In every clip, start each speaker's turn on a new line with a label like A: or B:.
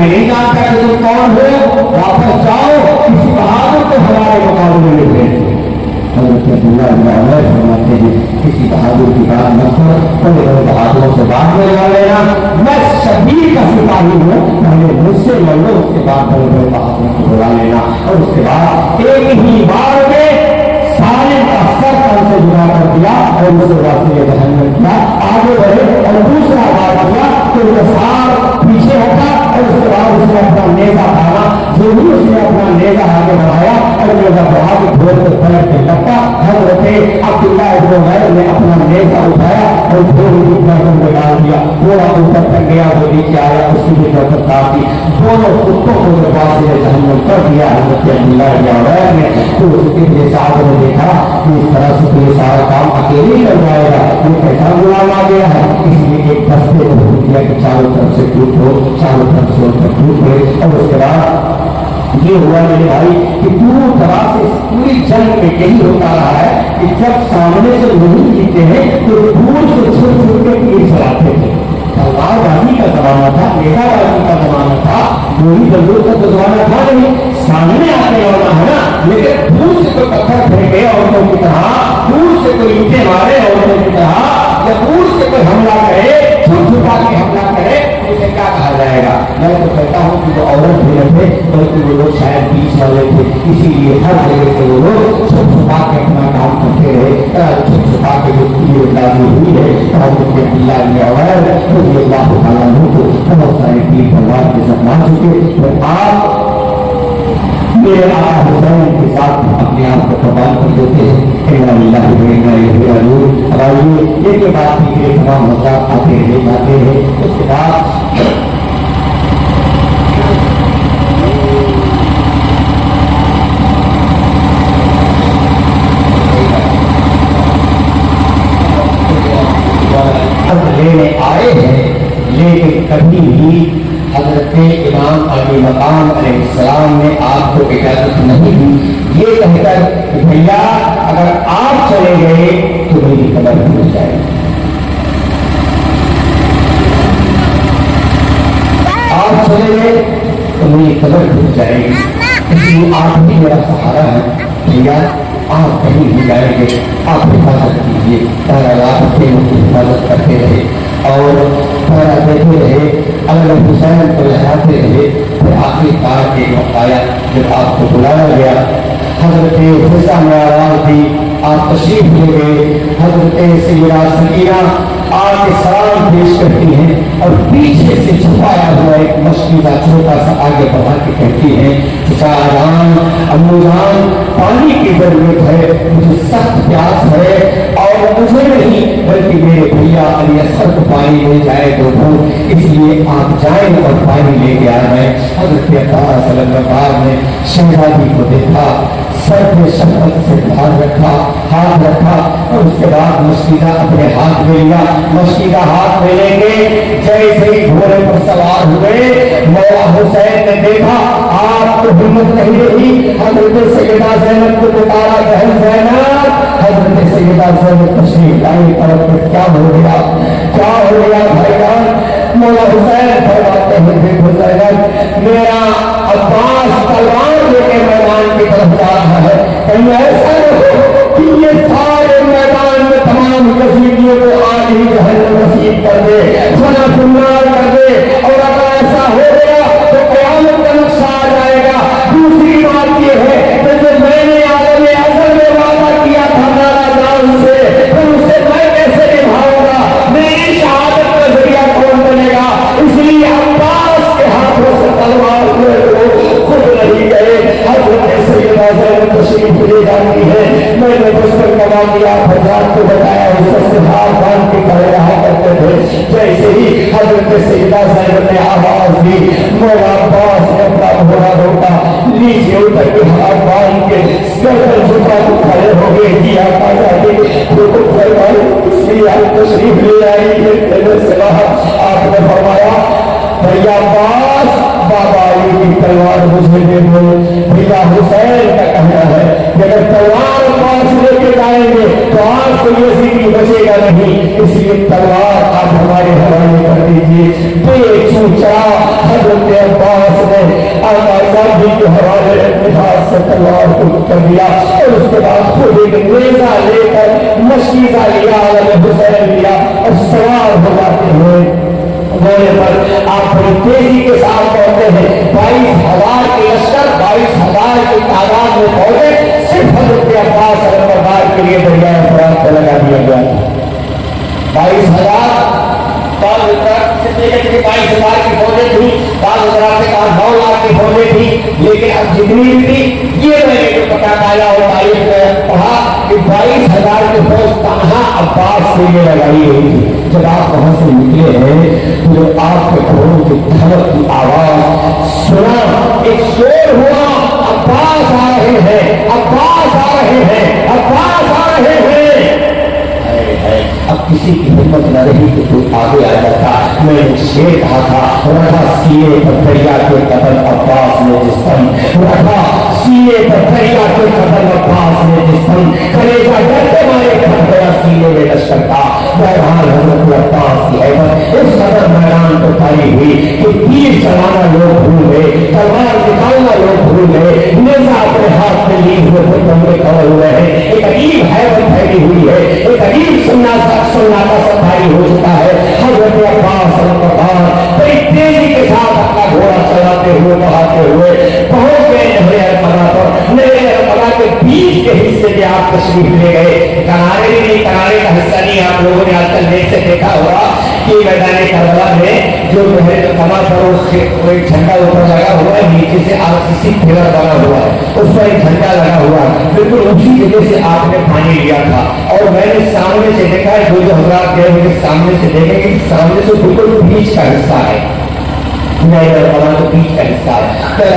A: मैं नहीं जानता कि तुम कौन हो, वापस जाओ, किसी बहादुर को हमारे मुकाबले में भेज दो। हज़रत अब्दुल्लाह इब्न उमर फरमाते हैं, किसी बहादुर की बात मत करो, बड़े बड़े बहादुरों से बात में लगा लेना, मैं शबीर का सिपाही हूँ, पहले मुझसे लड़ लो, उसके बाद बड़े बड़े बहादुरों को बुला लेना, और उसके बाद एक ही बार में सालिम का सर तन से जुड़ा कर दिया और उसे वासिले जहन्नम किया। आगे बढ़े और दूसरा बार किया तो वो सार पीछे हटा और उसके बाद उसने अपना नेजा भागा, जो भी उसने अपना नेजा आगे बढ़ाया और नेजा बढ़ा के घोर के पलट के लपटा। हज़रत अब्दुल्लाह इब्न उमर ने अपना नेजा उठाया और घोर की गर्दन में डाल दिया, घोड़ा ऊपर तक गया, वो नीचे आया, उसकी भी गर्दन काट दी, दोनों कुत्तों को जब वासिले जहन्नम कर दिया हज़रत अब्दुल्लाह इब्न उमर ने, तो उसके साथ में देखा कि इस तरह से ये सारा काम अकेले ही कर जाएगा, ये कैसा गुलाम आ गया है। इसलिए एक दस्ते को किया कि चारों तरफ से टूटो, चारों तरफ से उनका टूट गए। और उसके बाद ये हुआ मेरे भाई कि पूरी तरह से पूरी जंग में यही होता रहा है कि जब सामने से नहीं जीते हैं तो दूर से छुप छुप के तीर चलाते थे। तलवारबाजी का जमाना था, नेताबाजी का जमाना था, गोली बंदूक का जमाना था नहीं, सामने आने वाला है ना, लेकिन दूर से कोई पत्थर फेंके औरतों की तरह, दूर से कोई ईंटें मारे औरतों की तरह, या दूर से कोई हमला करे, छुप छुपा के हमला करे, इसे क्या कहा जाएगा? मैं तो कहता हूँ कि वो औरत भी न थे, बल्कि वो लोग शायद बीच वाले थे, इसीलिए हर जगह से वो लोग छुप छुपा के अपना काम करते रहे। छुप छुपा के जो तीरंदाजी हुई है और उनके अल्लाह ने बहुत सारे तीर तलवार के साथ मार चुके। तो आप मेरे आका हुसैन के साथ अपने आप को कुर्बान कर देते हैं। ये के बाद तीसरे तमाम मजाक आते रहे जाते हैं। उसके बाद लेने आए हैं, लेकिन कभी भी हज़रत इमाम अली मकाम अलैहिस्सलाम ने आपको इजाजत नहीं दी। ये कहकर कि भैया अगर आप चले गए तो मेरी कदर हो जाएगी, आप चले गए तो मेरी कदर हो जाएगी, इसलिए आप भी मेरा सहारा है। भैया आप कहीं भी जाएंगे आप हिफाजत कीजिए। पहला रात के हिफाजत करते रहे और पहला देते रहे, अगर हुसैन को लहराते रहे। फिर आखिरकार एक वक्त आया जब आपको बुलाया गया, हजरत हिस्सा में आवाज दी, आप तशरीफ ले गए। हजरत सैयदा सकीना आके सलाम पेश करती हैं और पीछे से छुपाया हुआ एक मशकीदा छोटा सा आगे बढ़ा के कहती है, चाचाजान अम्मूजान पानी की जरूरत है, मुझे सख्त प्यास है और मुझे नहीं बल्कि मेरे भैया अली असगर को पानी मिल जाए तो भूख, इसलिए आप जाएं और पानी लेके आ जाए। हजरत अब्बास सल्लल्लाहु ने शहजादी को देखा, सर पे शफकत से हाथ रखा और उसके बाद मशकीदा अपने हाथ में लिया। मशकीदा हाथ में लेके जैसे ही घोड़े पर सवार हुए, मौला हुसैन ने देखा आपको हिम्मत नहीं रही, हजरत सैयदा ज़ैनब को पुकारा, बहन ज़ैनब। हजरत सैयदा ज़ैनब तशरीफ लाई, तरफ क्या हो गया, क्या हो गया भाईजान? मौला हुसैन फरमाते हैं, देखो ज़ैनब, मेरा अब्बास तलवार लेके मैदान की तरफ जा रहा है, कहीं ऐसा न हो कि ये सारे मैदान में तमाम कसीदियों को आज ही जहन्नम नसीब कर दे, जना सुन्नार कर दे, और अगर ऐसा हो गया तो क़यामत का नक्शा आ जाएगा। दूसरी बात ये है कि जो मैंने आदम अज़ल में वादा किया था नारा जान से, तो उसे मैं कैसे निभाऊंगा? मेरी शहादत का जरिया कौन बनेगा? इसलिए अब्बास के हाथों से तलवार हुए खुद नहीं गए। हज़रत सैयदा ज़ैनब तशरीफ ले जाती है, मैंने दुश्मन कमा दिया, फसाद को बताया, उससे हाथ बांध के खड़े रहा करते थे। जैसे ही हज़रत सैयदा ज़ैनब ने आवाज दी, मौला अब्बास ने अपना घोड़ा रोका, नीचे उतर के हाथ बांध के गर्दन झुका के खड़े हो गए। जी आका जाके हुक्म फरमाए, इसलिए आप तशरीफ ले आएंगे। आपने फरमाया, भैया अब्बास, बाबा अली की तलवार मुझे दे दो। भैया हुसैन का कहना है कि अगर तलवार पास लेके जाएंगे तो आज तो यजीदी बचेगा नहीं, इसलिए तलवार आप हमारे हवाले कर दीजिए। बेचूचा हजरत अब्बास سے تلوار کو کر دیا اور اس کے بعد خود ایک نیزہ لے کر مشکیزہ لیا حسین لیا اور سوار ہو جاتے ہوئے گھوڑے پر آپ بڑی تیزی کے ساتھ پہنچتے ہیں 22,000 کے لشکر 22,000 کی تعداد میں پہنچے صرف حضرت عباس علمبردار کے لیے دریائے فرات پہ لگا دیا گیا 22,000 بعض حضرات سے دیکھیں کہ 22,000 کی فوجیں تھی بعض حضرات سے کہا 9 لاکھ کی فوجیں تھی لیکن اب جتنی بھی تھی یہ میں نے جو پتا ڈالا اور تاریخ میں پڑھا کہ 22,000 کی فوج تنہا عباس کے لیے لگائی گئی تھی جب آپ وہاں سے نکلے ہیں تو جو آپ کے گھوڑوں کی دھڑک کی آواز سنا ایک شور ہوا عباس آ رہے ہیں عباس آ رہے ہیں عباس آ رہے ہیں اب کسی کی ہمت نہ رہی کہ کوئی آگے آ جاتا میں نے شیر کہا تھا رکھا سینے پر دریا کے قدم عباس نے جسم رکھا سینے پر دریا کے قدم عباس نے جسم کلیجہ ڈرتے مارے پھٹ گیا سینے میں لشکر کا بہرحال حضرت عباس کی حیبت اس قدر میدان کو پائی ہوئی کہ تیر چلانا لوگ بھول گئے تلوار نکالنا لوگ بھول گئے نیزہ اپنے ہاتھ میں لی ہوئے گھٹنوں میں کھڑے ہوئے ہیں ایک عجیب حیبت پھیلی ہوئی ہے ایک عجیب سناٹا صفائی ہو چکا ہے حضرت عباس علمبردار بڑی تیزی کے ساتھ اپنا گھوڑا چلاتے ہوئے بڑھاتے ہوئے پہنچ گئے نہر ارمدہ پر نہر ارمدہ کے بیچ کے حصے میں آپ تشریف لے گئے کنارے بھی نہیں کنارے کا حصہ نہیں آپ لوگوں نے آج کل دیکھ سے دیکھا ہوگا کہ میدان کربلا میں جو نہر ارمدہ پر ایک جھنڈا اوپر لگا ہوا ہے نیچے سے RCC پلر بنا ہوا ہے اس پر ایک جھنڈا لگا ہوا ہے بالکل اسی جگہ سے آپ نے پانی لیا تھا اور میں نے سامنے سے دیکھا ہے جو حضرات گئے مجھے سامنے سے دیکھیں کہ سامنے سے بالکل بیچ کا حصہ ہے نہر ارمدہ تو بیچ کا حصہ ہے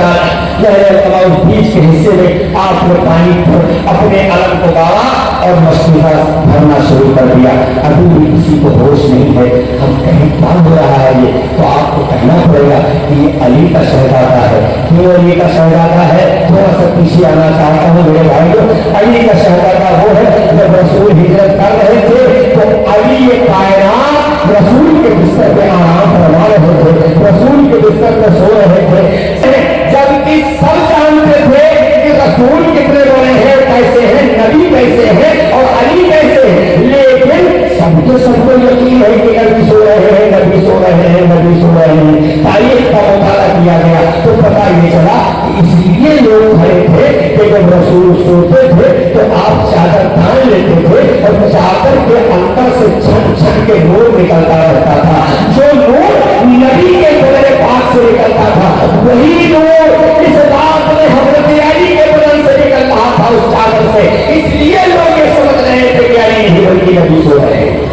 A: نہر ارمدہ اس بیچ کے حصے میں آپ نے پانی پر اپنے علم کو گاڑا اور مشکیزہ بھرنا شروع کر دیا ابھی بھی کسی کو ہوش نہیں ہے ہم کہیں کیا ہو رہا ہے یہ تو آپ کو کہنا پڑے گا کہ یہ علی کا شہزادہ ہے کیوں علی کا شہزادہ ہے تھوڑا سا پیچھے آنا چاہتا ہوں میرے بھائیوں علی کا شہزادہ وہ ہے جب رسول ہجرت کر رہے تھے تو علی کائنات رسول کے بستر پہ آرام فرما رہے تھے رسول کے بستر پہ سو رہے تھے جبکہ سب جانتے تھے کہ رسول کتنے بڑے ہیں کیسے ہیں نبی کیسے ہیں اور علی کیسے ہیں لیکن سب کو یقین ہے کہ نبی سو رہے ہیں نبی سو رہے ہیں نبی سو رہے ہیں تاریخ کا مطالعہ کیا گیا تو پتہ یہ چلا کہ اس لیے لوگ کھڑے تھے کہ جب رسول سوتے تھے تو آپ چادر تان لیتے تھے اور چادر کے اندر سے چھن چھن کے نور نکلتا رہتا تھا جو نور نبی کے بدن پاک سے نکلتا تھا وہی نور اس رات میں حضرت علی کے بدن سے نکل رہا تھا اس چادر سے اس لیے لوگ یہ سمجھ رہے تھے کہ علی نہیں بلکہ نبی سو رہے ہیں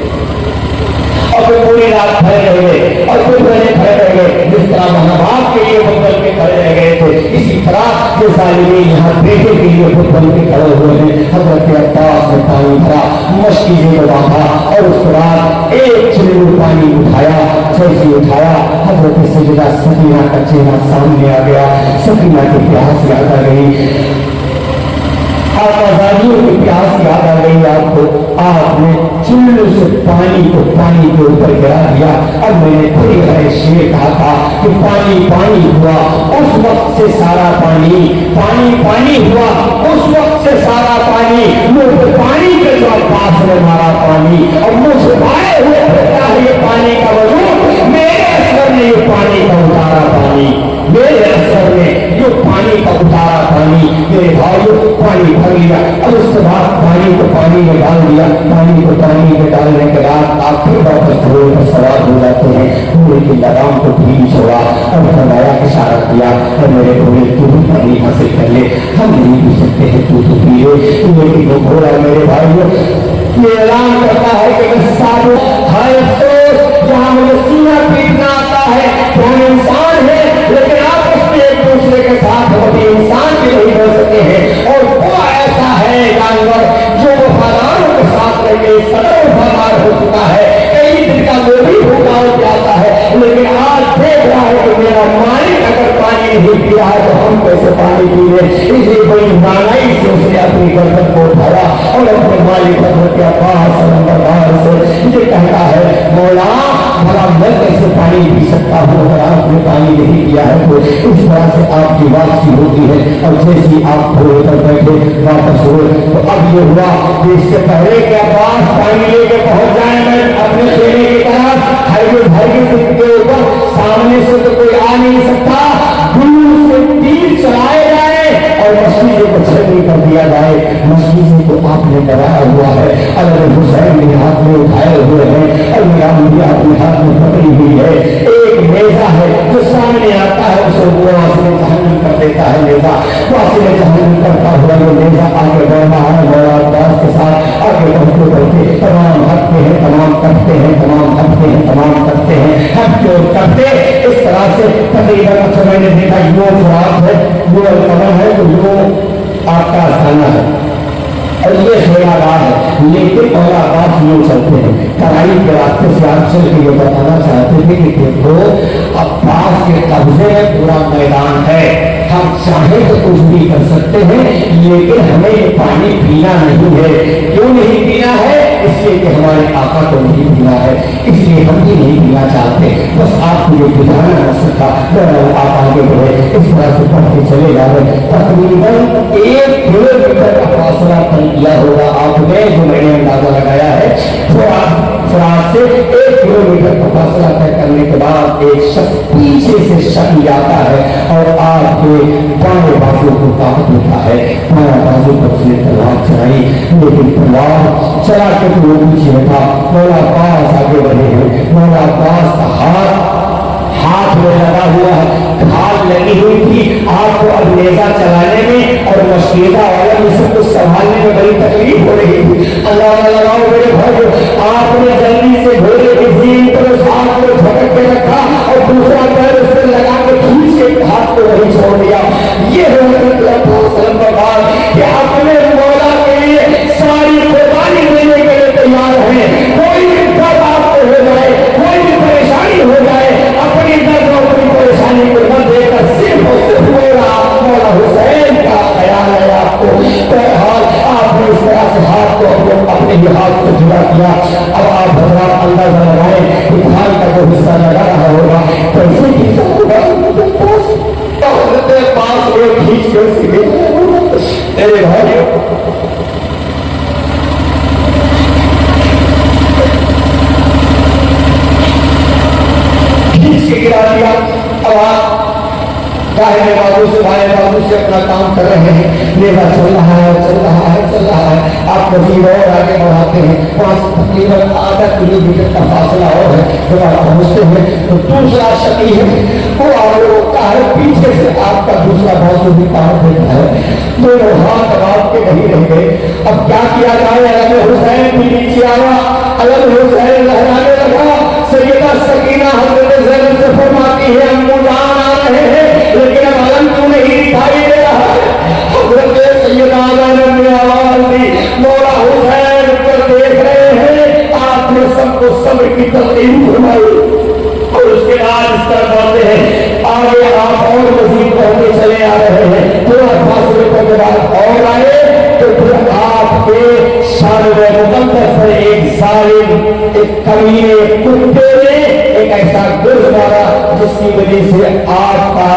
A: اور پھر پوری رات کھڑے رہ گئے اور پھر بہنے کھڑے رہ گئے جس طرح وہاں باپ کے لیے بدل کے کھڑے رہ گئے تھے اسی طرح یہ ظالمین یہاں بیٹے کے لیے بدل کے کھڑے ہوئے ہیں حضرت عباس نے پانی بھرا مشکیزیں کو باندھا اور اس کے بعد ایک چھلک پانی اٹھایا جیسے اٹھایا حضرت سیدہ سکینہ کا چہرہ سامنے آ گیا سکینہ کی پیاس یاد آ گئی آزادیوں کی پیاس یاد آ گئی آپ کو آپ نے چلو سے پانی کو پانی کے اوپر گرا دیا اب میں نے بڑی بڑے شیر کہا تھا کہ پانی پانی ہوا اس وقت سے سارا پانی پانی پانی ہوا اس وقت سے سارا پانی منہ پانی کے جو عباس نے مارا پانی اور منہ سے بائے ہوئے پھرتا ہے یہ پانی کا وجود میرے اثر نے یہ پانی کا اتارا پانی میرے اثر نے جو پانی کا اتارا پانی میرے بھائیوں پانی بھر لیا اور اس کے بعد پانی کو پانی میں ڈال دیا پانی کو پانی میں ڈالنے کے بعد آپ پھر واپس گھوڑے پر سوار ہو جاتے ہیں گھوڑے کی لگام کو بھی چھوڑا اور فرمایا اشارہ کیا اور میرے گھوڑے تو بھی پانی حاصل کر لے ہم نہیں پی سکتے ہیں تو پی لے لیکن وہ گھوڑا میرے بھائیوں یہ اعلان کرتا ہے کہ میں سارے ہر افسوس جہاں مجھے سینہ پیٹنا آتا ہے وہ انسان ہے لیکن آپس میں ایک دوسرے کے ساتھ کبھی انسان بھی نہیں ہو سکے ہیں اور وہ ایسا ہے جانور جو وفاداروں کے ساتھ رہ کے اس قدر وفادار ہو چکا ہے کئی دن کا وہ بھی بھوکا ہو جاتا ہے لیکن آج دیکھ رہا ہے کہ میرا مالک اگر پانی نہیں پیا ہے تو ہم کیسے پانی پی لیں اس لیے بڑی مانائی سے اس نے اپنی گردن کو اٹھایا اور اپنے مالک حضرت عباس علمبردار سے یہ کہتا ہے مولا भला मैं कैसे पानी पी सकता हूँ अगर आपने पानी नहीं पिया है तो इस तरह से आपकी वापसी होती है। और जैसे आप घोड़े पर बैठे वापस हुए तो अब ये हुआ कि इससे पहले के अब्बास पानी लेके पहुंच जाए मैं अपने खेने की तरफ हाईवे के ऊपर सामने से तो कोई आ नहीं सकता, दूर से तीर चलाए जाए और मछली को छलनी कर दिया जाए। मछली से तो आपने डराया हुआ है, अगर हुसैन ने हाथ में उठाए हुए हैं और मेरा मुझे अपने हाथ में पकड़ी हुई है। एक नेजा है जो सामने आता है उसे वासिले जहन्नम कर देता है। नेजा वासिले जहन्नम करता हुआ ये नेजा आगे बढ़ रहा है मौला अब्बास के साथ। आगे बढ़ते बढ़ते तमाम हटते हैं, तमाम करते हैं, तमाम हटते हैं, तमाम करते हैं, हटते और करते इस तरह से तकरीबन मैंने देखा यो फराक है, यो कमर है, तो यो आपका खाना है और ये शेराबाद है। लेकिन और आवाज यूं चलते हैं कराई के रास्ते से आप चल के ये बताना चाहते थे कि देखो अब्बास के कब्जे में पूरा मैदान है, हम चाहे तो कुछ भी कर सकते हैं, लेकिन हमें ये पानी पीना नहीं है। क्यों नहीं पीना है? इसलिए कि हमारे आका को नहीं पीना है, इसलिए हम भी नहीं पीना चाहते। बस आपको ये बुझाना न सकता, आप आगे बढ़े इस तरह से बढ़ते चले जा रहे। तकरीबन 1 किलोमीटर का फासला तय किया होगा आपने, जो मैंने अंदाजा लगाया है। से 1 किलोमीटर का फासला तय करने के बाद एक शख्स पीछे से शक आता है और आपके बाएं बाजू को काट देता है। बाएं बाजू पर उसने तलवार चलाई, लेकिन तलवार चला के तो वो पीछे था। मौला अब्बास आगे बढ़े हैं, मौला अब्बास का हाथ में लगा हुआ है, खाल लगी हुई थी आपको अब नेजा चलाने में और मशीदा वाला में सब कुछ संभालने में बड़ी तकलीफ हो रही थी। अल्लाह लगाओ मेरे भाई, आपने जल्दी से घोड़े की सीन पर उस हाथ को झपट के रखा और दूसरा पैर उस पर लगा के खींच के हाथ को वहीं छोड़ दिया। ये कि अपने मौला के लिए सारी कुर्बानी देने के लिए तैयार है। कोई भी दर्द आपको हो जाए, कोई भी परेशानी हो जाए, अपनी दर्द और अपनी परेशानी को न देकर सिर्फ और सिर्फ मौला हुसैन का ख्याल है आपको। बहरहाल आपने इस तरह से हाथ को अपने ही हाथ से जुड़ा किया। अब आप भगवान अंदाजा लगाए कि भाई का जो हिस्सा लगा रहा होगा कैसे खींचा होगा, पास एक खींच कर सीधे तेरे भाई खींच के गिरा दिया। अब आप दाहिने बाजू से बाएं बाजू से अपना काम कर रहे हैं, नेजा चल रहा है, चल रहा है, चल रहा है। आप मजीद और आगे बढ़ाते हैं, तकरीबन आधा किलोमीटर का फासला और है। जब आप पहुंचते हैं तो दूसरा शकी है वो आगे रोकता है, पीछे से आपका दूसरा बाजू भी काट देता है। दोनों हाथ अब आपके नहीं रह गए। अब क्या किया जाए? अलग हुसैन भी नीचे आया, अलग हुसैन लहराने लगा। सैयदा सकीना हज़रत ज़ैनब से फरमाती है अम्मू जान आ रहे हैं, लेकिन अब अलम क्यों नहीं दिखाई दे रहा है? हज़रत सैयदा ज़ैनब ने आवाज़ दी, मौला हुसैन पर देख रहे हैं। आपने सबको सब्र की तकलीफ फरमाई और उसके बाद इस तरह बोलते हैं आगे आप और मजीद बढ़ते चले आ रहे हैं। थोड़ा फासले पर जब आप और आए तो फिर आपके शान-ए मुक़द्दस पर एक जालिम, एक कमीने कुत्ते ने एक ऐसा गुर्ज मारा जिसकी वजह से आपका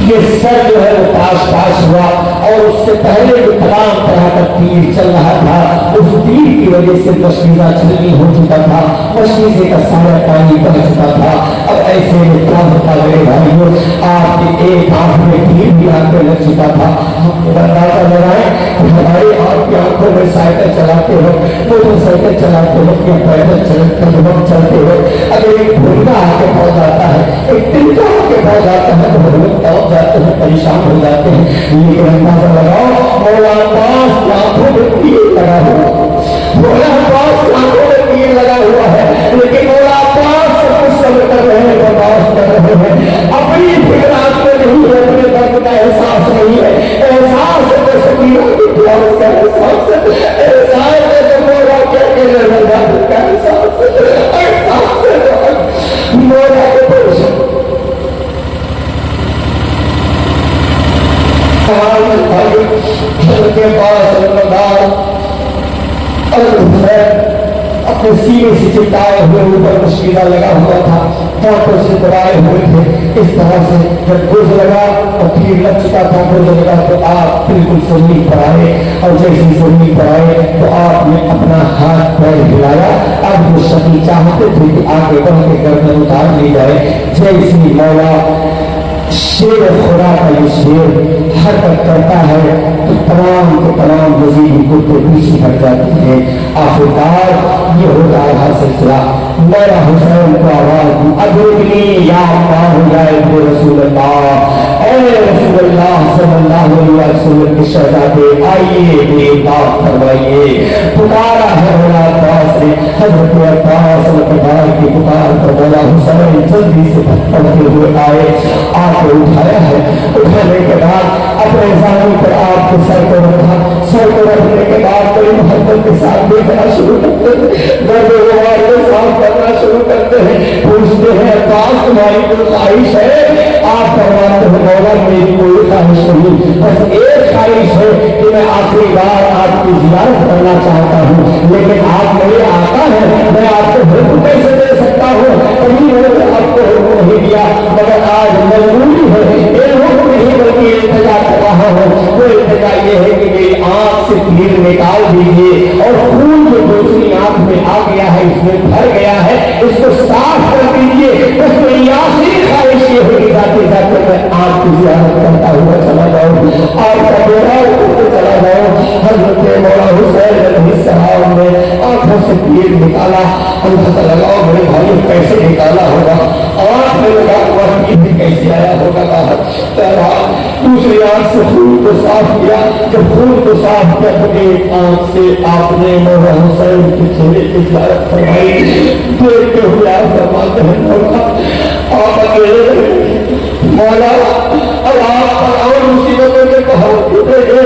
A: ये सर जो है वो पाश हुआ और उससे पहले जो तमाम तरह का तीर चल रहा था उस तीर की वजह से मशीजा छलनी हो चुका था, मशीजे का सारा पानी बह चुका था। अब ऐसे में क्या होता मेरे भाइयों, आपके एक आंख में तीर भी आंखें लग चुका था। हम अंदाजा लगाए हमारे आपकी आंखों में साइकिल चलाते हो, मोटरसाइकिल चलाते हो या पैदल चलते हो, अगर एक भूलना आके पहुंच जाता है, एक तिनका आके पहुंच जाता है तो हम लोग जाते हैं, परेशान हो जाते हैं। लेकिन अंदाजा लगाओ मौला अब्बास लाखों में तीर लगा हुआ, मौला अब्बास लाखों में तीर लगा हुआ है, लेकिन मौला अब्बास सब कुछ सब्र कर रहे हैं, बर्दाश्त कर रहे हैं। अपनी फिक्र आपको नहीं है, अपने दर्द का एहसास नहीं है, एहसास है तो सकीना की प्यार का एहसास है, एहसास है तो मौला क्या कह रहे हैं का एहसास है मौला के परेशान के पास अपने सीने से चिपकाए हुए, ऊपर मुश्किला लगा हुआ था, हाथों से दबाए हुए थे। इस तरह से जब गुर्ज लगा और तीर लग चुका था, गुर्ज लगा तो आप बिल्कुल जमीन पर आए, और जैसे जमीन पर आए तो आपने अपना हाथ पैर हिलाया। अब जो शकी चाहते थे कि आगे बढ़ के गर्दन उतार ली जाए, जैसी मौला शेर खुदा का ये शेर हरकत करता है तो तमाम के तमाम वजीर कुत्ते पीछे हट जाते हैं। आखिरकार ये होता रहा सिलसिला। मेरा हुसैन को आवाज दी, अदुनी या हो जाए रसूल अल्लाह, रसूल अल्लाह सल्लल्लाहु अलैहि वसल्लम के शहजादे आइए, बेदाग फरमाइए। पुकारा है मौला अब्बास ने, हजरत अब्बास की पुकार पर मौला हुसैन जल्दी से पढ़ते हुए आए। आपको उठाया है, उठाने के बाद अपने जानी पर आपके सर को रखा, सर को रखने के बाद कोई मोहब्बत के साथ देखना शुरू करते हैं, दर्द को साफ करना शुरू करते हैं, पूछते हैं अब्बास तुम्हारी कोई ख्वाहिश है? आप फरमाते हैं मौला मेरी कोई ख्वाहिश नहीं, बस एक ख्वाहिश है कि मैं आखिरी बार आपकी जियारत करना चाहता हूँ, लेकिन आप मेरे आका हैं, मैं आपको हुक्म कैसे दे सकता हूँ? कभी मैंने आपको हुक्म नहीं दिया, मगर आज मजबूरी है, एक हुक्म नहीं बल्कि इल्तिजा कर रहा हूँ। वो इल्तिजा ये है कि मेरी आँख से तीर निकाल दीजिए और खून जो दूसरी आँख में आ गया है, इसमें भर गया है, इसको साफ कर दीजिए। बस मेरी आखिरी ख्वाहिश ये है कि जाते जाते मैं आपकी जियारत करता हुआ चला जाऊँ, आपका बेड़ा उठते चला जाऊँ। हजरत मौला हुसैन अलैहिस्सलाम ने आंखों से तीर निकाला। अंदाजा लगाओ मेरे भाई कैसे निकाला होगा, आंख में लगा हुआ तीर कैसे आया होगा बाहर। दूसरी आंख से खून को साफ किया, जब खून को साफ किया तो एक आंख से आपने मौला हुसैन के चेहरे की जियारत फरमाई। देखते हुए आप फरमाते हैं मौला आप अकेले मौला, अब आप पर और मुसीबतों के पहाड़ टूटे,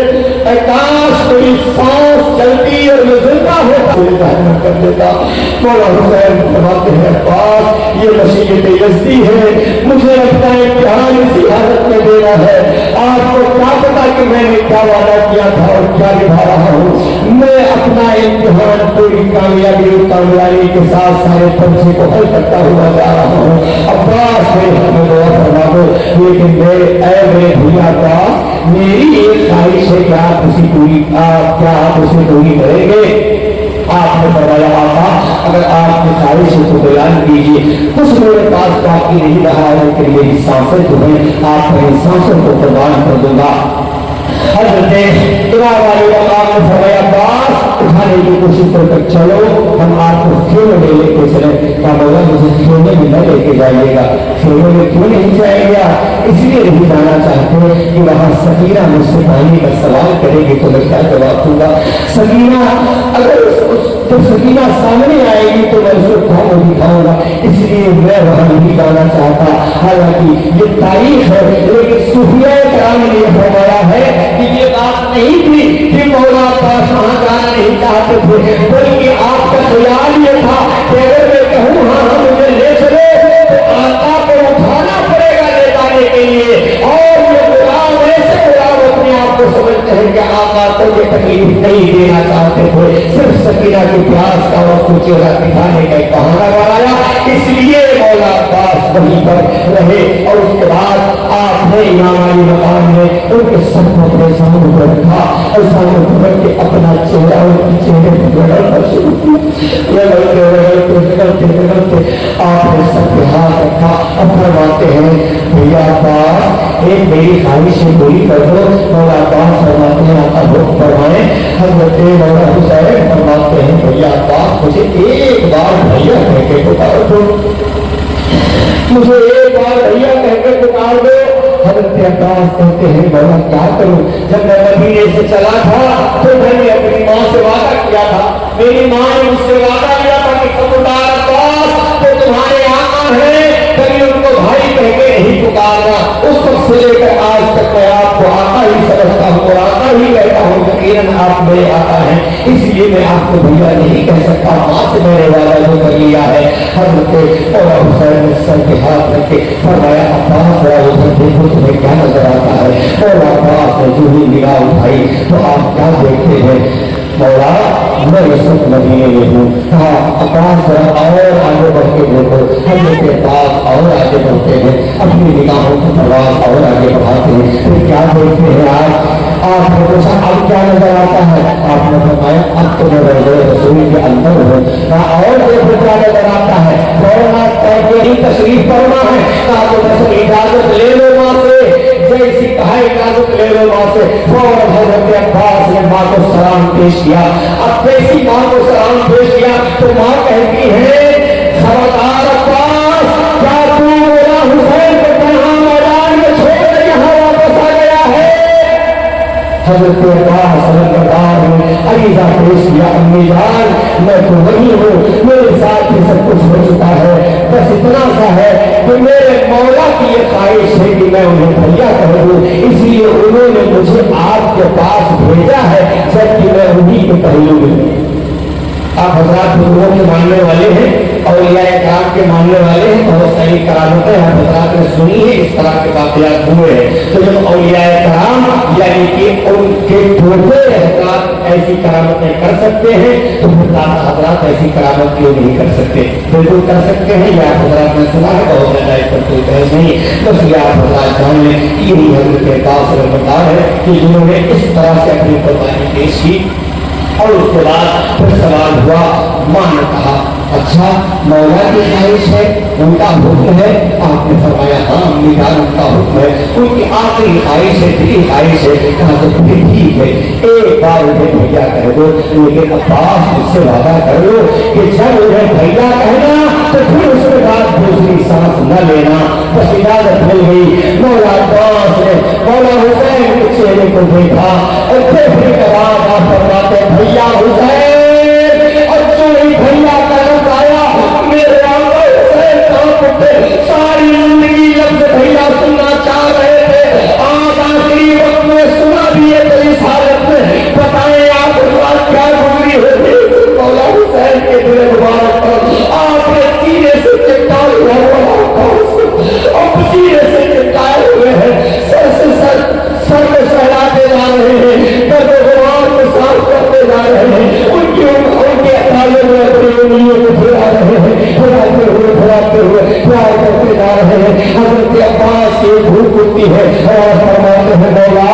A: काश कोई सांस चलती और ये जिंदा होता कर देता। मौला हुसैन फरमाते हैं अब्बास ये मुसीबत यज़दी है, मुझे अपना इम्तिहान इसी हालत में देना है। आपको क्या पता कि मैंने क्या वादा किया था और क्या निभा रहा हूँ। मैं अपना इम्तिहान पूरी कामयाबी और कामयाबी के साथ सारे पर्चे को हल करता हुआ जा रहा हूँ। अब्बास हमें दुआ फरमा दो, लेकिन मेरे भैया अब्बास मेरी एक ख्वाहिश है कि आप उसी पूरी क्या आप उसे पूरी करेंगे? आपने फरमाया आका अगर आपकी ख्वाहिश है तो बयान कीजिए, कुछ मेरे पास बाकी नहीं रहा है कि मेरी सांसें जो है आप मेरी सांसों को कुर्बान कर दूंगा। हजरत इमाम वाले मकाम ने फरमाया अब्बास उठाने की कोशिश करके चलो हम आपको खेमे में लेके चले। क्या बोला मुझे खेमे में न लेके जाइएगा? खेमे में क्यों नहीं जाएगा? इसलिए नहीं जाना चाहते कि वहाँ सकीना मुझसे पानी का सवाल करेगी तो मैं क्या जवाब दूंगा। सकीना अगर जब सकीना सामने आएगी तो मैं उसको कौन दिखाऊंगा, इसलिए मैं वहाँ नहीं जाना चाहता। हालांकि ये तारीफ है, लेकिन सूफिया कराम ने फरमाया है कि ये बात नहीं थी कि मौला पास वहाँ जाना नहीं चाहते थे, बल्कि आपका ख्याल ये था कि अगर मैं कहूँ हाँ मुझे ले चले तो आका को उठाना पड़ेगा ले जाने के लिए। और ये गुलाम ऐसे गुलाम अपने आप को समझते हैं कि आका को ये तकलीफ नहीं देना चाहते थे, सिर्फ सकीना की प्यास का और चेहरा दिखाने का एक बहाना बनाया, इसलिए मौला अब्बास वहीं पर रहे। और उसके बाद आपने इमाम अली मकाम में उनके सब को अपने सामने पर रखा और सामने पर के अपना चेहरा उनके चेहरे पर रगड़ना शुरू किया। रगड़ते आपने सब पे हाथ रखा और फरमाते हैं भैया अब्बास एक मेरी ख्वाहिश पूरी कर दो। मौला अब्बास फरमाते हैं आपका हुक्म फरमाए। हजरत मौला हुसैन फरमाते हैं भैया अब्बास मुझे एक बार भैया कह के पुकार दो, मुझे एक बार भैया कह के पुकार दो। हजरत अब्बास कहते हैं मौला क्या करूं? जब मैं मदीने से चला था तो मैंने अपनी माँ से वादा किया था, मेरी माँ ने मुझसे वादा किया था कि खबरदार अब्बास तो तुम्हारे आका है, कभी उनको भाई कह के नहीं पुकारना। उस वक्त से लेकर आज तक मैं आपको आका ही समझता हूँ और आका ही कहता हूँ, यकीनन आप मेरे आका हैं, इसलिए मैं आपको भैया नहीं कह सकता। माँ से मैंने वादा जो कर लिया है। हजरत और हुसैन ने सर के हाथ रखे फरमाया अब्बास जरा उधर देखो तुम्हें क्या नजर आता है। और अब्बास ने जो ही निगाह उठाई तो आप क्या देखते हैं? मौला میں اس وقت مدینے میں ہوں. کہا عباس ذرا اور آگے بڑھ کے دیکھو. حضرت عباس اور آگے بڑھتے ہیں, اپنی نگاہوں کی پرواز اور آگے بڑھاتے ہیں. پھر کیا دیکھتے ہیں آپ نے پوچھا اب کیا نظر آتا ہے؟ آپ نے فرمایا اب تو میں روضہ رسول کے اندر ہوں. کہا اور دیکھو کیا نظر آتا ہے؟ فوراً کہ ہی تشریف فرما ہے. کہا تو بس اجازت لے لو ماں سے, جیسی کہا اجازت لے لو ماں سے. فوراً حضرت عباس نے ماں کو سلام پیش کیا. اب جیسی ماں کو سلام پیش کیا تو ماں کہتی ہے خبردار عباس, کیا تو میرا حسین کو تنہا میدان میں چھوڑ کر یہاں واپس آ گیا ہے؟ حضرت عباس سرکار نے عریضہ پیش کیا, امی جان میں تو وہی ہوں, میرے ساتھ یہ سب کچھ ہو چکا ہے, بس اتنا سا ہے کہ میرے مولا کی یہ خواہش ہے کہ میں انہیں بھیا کہہ دوں, اس لیے انہوں نے مجھے آپ کے پاس بھیجا ہے, جبکہ میں انہیں کے پہلو میں. آپ حضرات بزرگوں کے ماننے والے ہیں, اولیاء کرام کے ماننے والے ہیں, بہت ساری کرامتیں آپ حضرات نے سنی ہے, اس طرح کے واقعات ہوئے ہیں. تو جب اولیاء کرام یعنی کہ ان کے پوتے حضرات ایسی کرامتیں کر سکتے ہیں تو حضرات ایسی کرامت کیوں نہیں کر سکتے؟ بالکل کر سکتے ہیں. یہ آپ حضرات نے سنا ہے, بہت زیادہ اس پر کوئی بحث نہیں, بس یہ آپ حضرات جان لیں یہی حضرت عباس رحمتہ ہے کہ جنہوں نے اس طرح سے اپنی قربانی پیش کی. اور اس کے بعد پھر سوال ہوا, ماں نے کہا اچھا مولا کی خواہش ہے, ان کا حکم ہے؟ آپ نے فرمایا ہاں امی جان ان کا حکم ہے, ان کی آخری خواہش ہے, دلی خواہش ہے. کہا تو پھر ٹھیک ہے, ایک بار انہیں بھیا کہہ دو, لیکن عباس مجھ سے وعدہ کر لو کہ جب انہیں بھیا کہنا تو پھر اس کے بعد دوسری سانس نہ لینا. بس اجازت مل گئی. مولا عباس نے مولا حسین کے چہرے کو دیکھا اور دیکھنے کے بعد آپ فرماتے بھیا حسین, اور جو ہی بھیا کا لفظ آیا میرے آقا حسین کہاں پھٹے. ساری زندگی لفظ بھیا سننا چاہ رہے تھے, آج آخری وقت میں سنا بھی ہے تو اس حالت میں بتائیں آپ حضرات کیا گزری ہوگی مولا حسین کے دل مبارک پر. آپ نے سینے سے چپکائے ہوئے اور سینے سے چپکائے ہوئے ہیں, سر سے سر کو سہلاتے جا رہے ہیں, درد و غبار کو صاف کرتے جا رہے ہیں, ان کے اطالے میں اپنی انگلیوں کو پھیلا رہے ہیں, پھیلاتے ہوئے پیار کرتے جا رہے ہیں. حضرت عباس کی بھوک اٹھتی ہے اور فرماتے ہیں مولا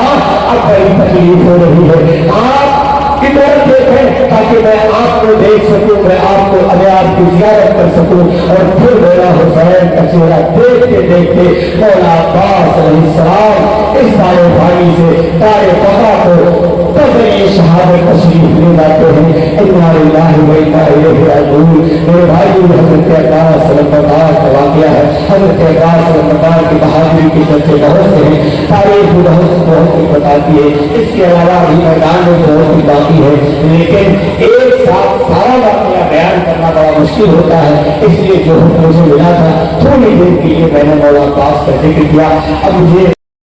A: اب بڑی تکلیف ہو رہی ہے, آپ کدھر دیکھیں تاکہ میں آپ کو دیکھ سکوں, میں آپ کو ابھی آپ کی زیارت کر سکوں. اور پھر میرا حسین کا چہرہ دیکھتے دیکھتے مولا عباس علیہ السلام اس بارے بھائی سے دار بقا کو تذریع شہادت تشریف لے جاتے ہیں. انا للہ و انا الیہ راجعون. میرے بھائی حضرت عباس رضی اللہ کا واقعہ ہے. حضرت عباس رضی اللہ کی بہادری کے چرچے بہت سے ہیں, تاریخ بہت کچھ بتاتی ہے. اس کے علاوہ بھی میدان میں بہت سی باقی ہے, لیکن ایک ساتھ سارا واقعہ بیان کرنا بڑا مشکل ہوتا ہے. اس لیے جو مجھے ملا تھا تھوڑی دیر کے لیے میں نے مولا عباس کا ذکر کیا. اب مجھے